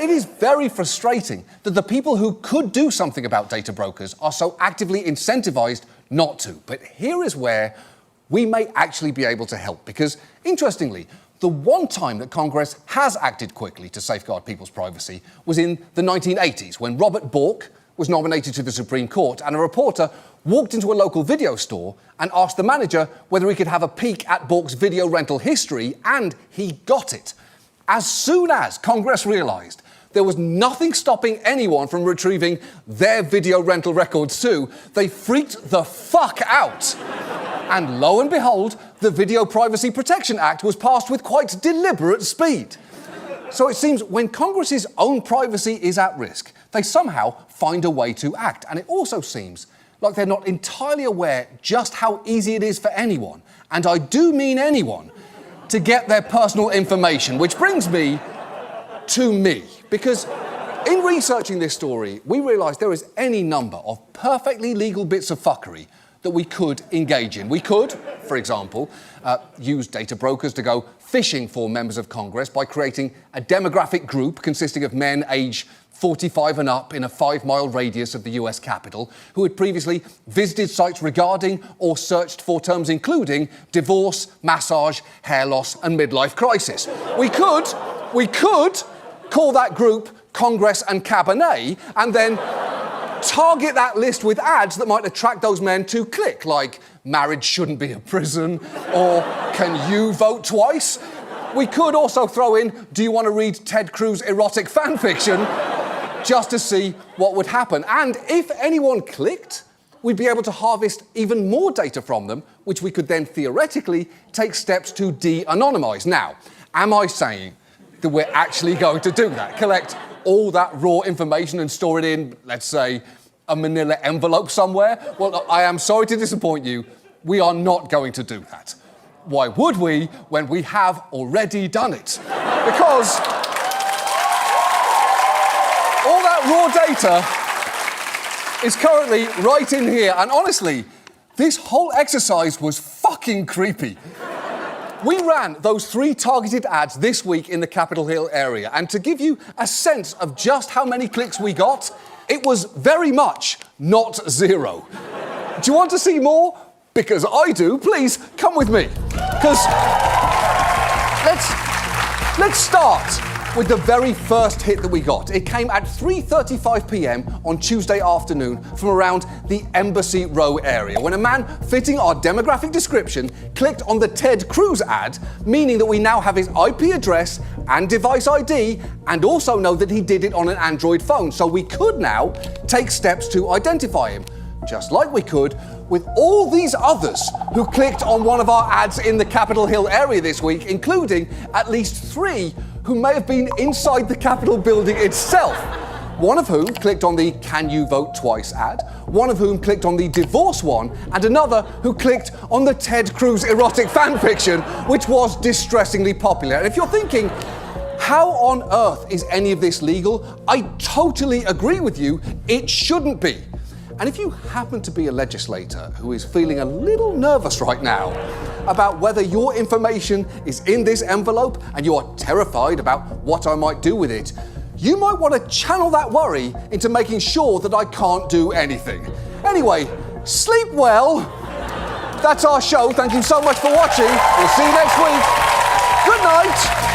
it is very frustrating that the people who could do something about data brokers are so actively incentivized not to. But here is where we may actually be able to help, because, interestingly, the one time that Congress has acted quickly to safeguard people's privacy was in the 1980s, when Robert Bork was nominated to the Supreme Court and a reporter walked into a local video store and asked the manager whether he could have a peek at Bork's video rental history, and he got it. As soon as Congress realized there was nothing stopping anyone from retrieving their video rental records too, they freaked the fuck out. And lo and behold, the Video Privacy Protection Act was passed with quite deliberate speed. So it seems when Congress's own privacy is at risk, they somehow find a way to act. And it also seems like they're not entirely aware just how easy it is for anyone, and I do mean anyone, to get their personal information, which brings me to me. Because in researching this story, we realised there is any number of perfectly legal bits of fuckery that we could engage in. We could, for example, use data brokers to go fishing for members of Congress by creating a demographic group consisting of men aged 45 and up in a 5-mile radius of the US Capitol who had previously visited sites regarding or searched for terms including divorce, massage, hair loss and midlife crisis. We could call that group Congress and Cabernet and then target that list with ads that might attract those men to click, like marriage shouldn't be a prison or can you vote twice? We could also throw in, do you want to read Ted Cruz erotic fan fiction? Just to see what would happen. And if anyone clicked, we'd be able to harvest even more data from them, which we could then theoretically take steps to de-anonymize. Now, am I saying that we're actually going to do that? Collect all that raw information and store it in, let's say, a manila envelope somewhere? Well, I am sorry to disappoint you. We are not going to do that. Why would we when we have already done it? Because all that raw data is currently right in here. And honestly, this whole exercise was fucking creepy. We ran those 3 targeted ads this week in the Capitol Hill area, and to give you a sense of just how many clicks we got, it was very much not 0. Do you want to see more? Because I do. Please, come with me. Because let's start with the very first hit that we got. It came at 3:35 p.m. on Tuesday afternoon from around the Embassy Row area, when a man fitting our demographic description clicked on the Ted Cruz ad, meaning that we now have his IP address and device ID, and also know that he did it on an Android phone. So we could now take steps to identify him, just like we could with all these others who clicked on one of our ads in the Capitol Hill area this week, including at least 3 who may have been inside the Capitol building itself. One of whom clicked on the Can You Vote Twice ad, one of whom clicked on the divorce one, and another who clicked on the Ted Cruz erotic fanfiction, which was distressingly popular. And if you're thinking, how on earth is any of this legal? I totally agree with you, it shouldn't be. And if you happen to be a legislator who is feeling a little nervous right now about whether your information is in this envelope and you are terrified about what I might do with it, you might want to channel that worry into making sure that I can't do anything. Anyway, sleep well. That's our show. Thank you so much for watching. We'll see you next week. Good night.